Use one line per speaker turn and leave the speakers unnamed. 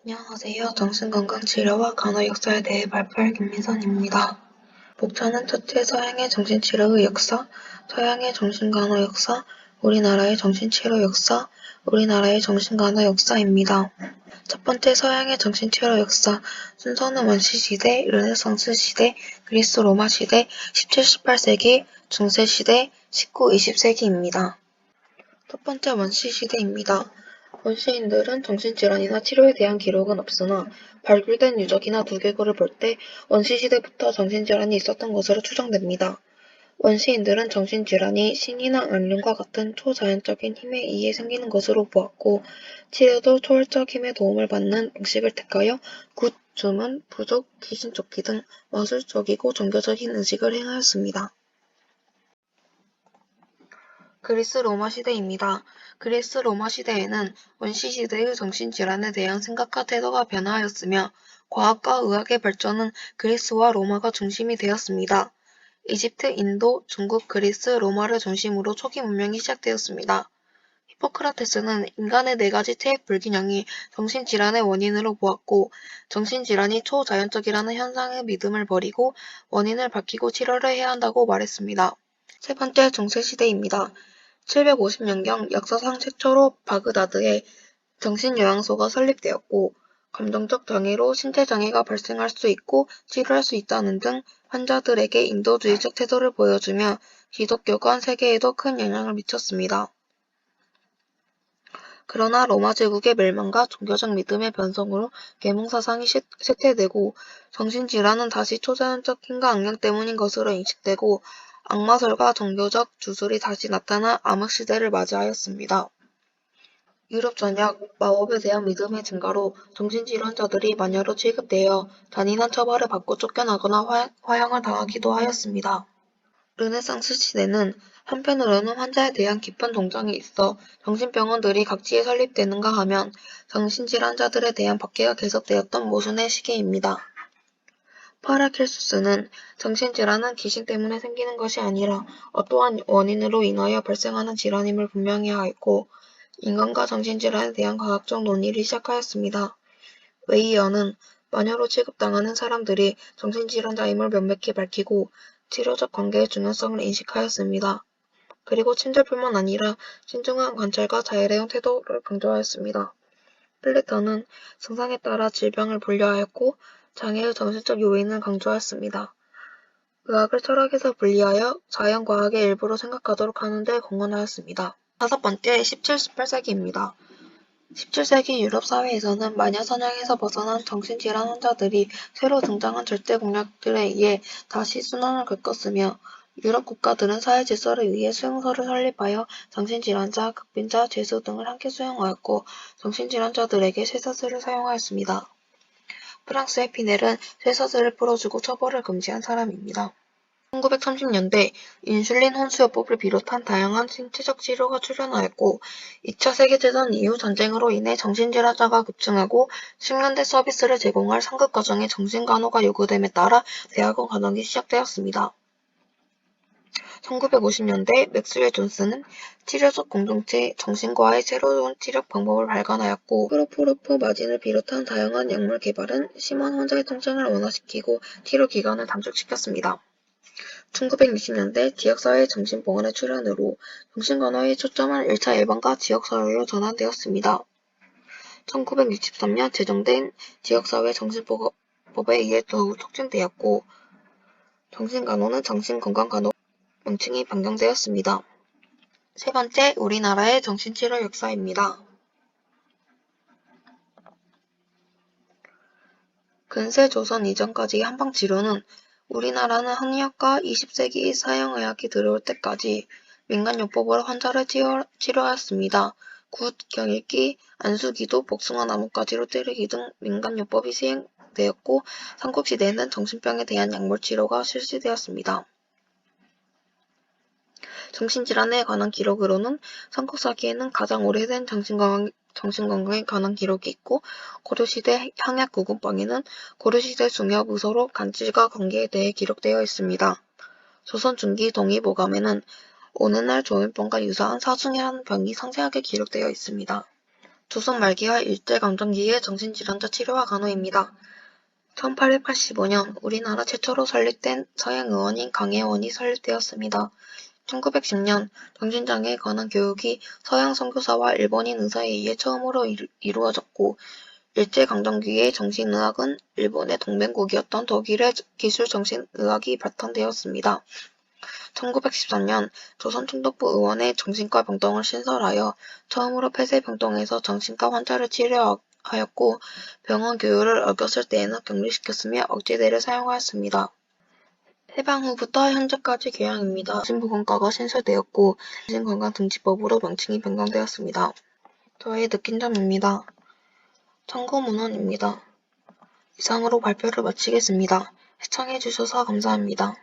안녕하세요. 정신건강치료와 간호 역사에 대해 발표할 김민선입니다. 목차는 첫째 서양의 정신치료의 역사, 서양의 정신간호 역사, 우리나라의 정신치료 역사, 우리나라의 정신간호 역사입니다. 첫 번째 서양의 정신치료 역사, 순서는 원시시대, 르네상스 시대, 그리스 로마 시대, 17, 18세기, 중세시대, 19, 20세기입니다. 첫 번째 원시시대입니다. 원시인들은 정신질환이나 치료에 대한 기록은 없으나 발굴된 유적이나 두개골을 볼 때 원시시대부터 정신질환이 있었던 것으로 추정됩니다. 원시인들은 정신질환이 신이나 악령과 같은 초자연적인 힘에 의해 생기는 것으로 보았고 치료도 초월적 힘의 도움을 받는 방식을 택하여 굿, 주문, 부족, 귀신 쫓기 등 마술적이고 종교적인 의식을 행하였습니다. 그리스 로마 시대입니다. 그리스 로마 시대에는 원시시대의 정신질환에 대한 생각과 태도가 변화하였으며 과학과 의학의 발전은 그리스와 로마가 중심이 되었습니다. 이집트, 인도, 중국, 그리스, 로마를 중심으로 초기 문명이 시작되었습니다. 히포크라테스는 인간의 4가지 체액 불균형이 정신질환의 원인으로 보았고 정신질환이 초자연적이라는 현상의 믿음을 버리고 원인을 밝히고 치료를 해야 한다고 말했습니다. 세 번째 중세시대입니다. 750년경 역사상 최초로 바그다드에 정신요양소가 설립되었고 감정적 장애로 신체장애가 발생할 수 있고 치료할 수 있다는 등 환자들에게 인도주의적 태도를 보여주며 기독교관 세계에도 큰 영향을 미쳤습니다. 그러나 로마 제국의 멸망과 종교적 믿음의 변성으로 계몽사상이 쇠퇴되고 정신질환은 다시 초자연적 힘과 악령 때문인 것으로 인식되고 악마설과 종교적 주술이 다시 나타나 암흑시대를 맞이하였습니다. 유럽 전역 마법에 대한 믿음의 증가로 정신질환자들이 마녀로 취급되어 잔인한 처벌을 받고 쫓겨나거나 화형을 당하기도 하였습니다. 르네상스 시대는 한편으로는 환자에 대한 깊은 동정이 있어 정신병원들이 각지에 설립되는가 하면 정신질환자들에 대한 박해가 계속되었던 모순의 시기입니다. 파라켈수스는 정신질환은 귀신 때문에 생기는 것이 아니라 어떠한 원인으로 인하여 발생하는 질환임을 분명히 하였고 인간과 정신질환에 대한 과학적 논의를 시작하였습니다. 웨이어는 마녀로 취급당하는 사람들이 정신질환자임을 명백히 밝히고 치료적 관계의 중요성을 인식하였습니다. 그리고 친절뿐만 아니라 신중한 관찰과 자애로운 태도를 강조하였습니다. 플래턴은 증상에 따라 질병을 분류하였고 장애의 정신적 요인을 강조하였습니다. 의학을 철학에서 분리하여 자연과학의 일부로 생각하도록 하는 데 공헌하였습니다. 다섯 번째, 17, 18세기입니다. 17세기 유럽 사회에서는 마녀 선양에서 벗어난 정신질환 환자들이 새로 등장한 절대 공약들에 의해 다시 순환을 겪었으며 유럽 국가들은 사회 질서를 위해 수용소를 설립하여 정신질환자, 극빈자, 죄수 등을 함께 수용하였고 정신질환자들에게 쇠사슬을 사용하였습니다. 프랑스의 피넬은 쇠사슬을 풀어주고 처벌을 금지한 사람입니다. 1930년대 인슐린 혼수요법을 비롯한 다양한 신체적 치료가 출현하였고 2차 세계대전 이후 전쟁으로 인해 정신질환자가 급증하고 숙련된 서비스를 제공할 상급과정의 정신간호가 요구됨에 따라 대학원 간호기 시작되었습니다. 1950년대 맥스웰 존슨은 치료적 공동체 정신과의 새로운 치료 방법을 발간하였고 프로포르프마진을 비롯한 다양한 약물 개발은 심한 환자의 통증을 완화시키고 치료 기간을 단축시켰습니다. 1960년대 지역사회 정신병원의 출현으로 정신간호의 초점은 1차 예방과 지역사회로 전환되었습니다. 1963년 제정된 지역사회 정신보건법에 의해 더욱 촉진되었고 정신간호는 정신건강간호 명칭이 변경되었습니다. 세 번째, 우리나라의 정신치료 역사입니다. 근세 조선 이전까지의 한방치료는 우리나라는 한의학과 20세기 서양의학이 들어올 때까지 민간요법으로 환자를 치료하였습니다. 굿, 경읽기, 안수기도, 복숭아 나뭇가지로 때리기 등 민간요법이 시행되었고 삼국시대에는 정신병에 대한 약물치료가 실시되었습니다. 정신질환에 관한 기록으로는 삼국사기에는 가장 오래된 정신건강에 관한 기록이 있고 고려시대 향약구군방에는 고려시대 중엽의서로 간질과 관계에 대해 기록되어 있습니다. 조선 중기 동의보감에는 오늘날 조현병과 유사한 사중이라는 병이 상세하게 기록되어 있습니다. 조선 말기와 일제강점기의 정신질환자 치료와 간호입니다. 1885년 우리나라 최초로 설립된 서양의원인 강혜원이 설립되었습니다. 1910년 정신장애에 관한 교육이 서양 선교사와 일본인 의사에 의해 처음으로 이루어졌고 일제강점기의 정신의학은 일본의 동맹국이었던 독일의 기술정신의학이 바탕되었습니다. 1913년 조선총독부 의원회 정신과 병동을 신설하여 처음으로 폐쇄병동에서 정신과 환자를 치료하였고 병원 규율을 어겼을 때에는 격리시켰으며 억제대를 사용하였습니다. 해방 후부터 현재까지 개항입니다. 정신보건과가 신설되었고 정신건강등지법으로 명칭이 변경되었습니다. 저의 느낀 점입니다. 참고문헌입니다. 이상으로 발표를 마치겠습니다. 시청해주셔서 감사합니다.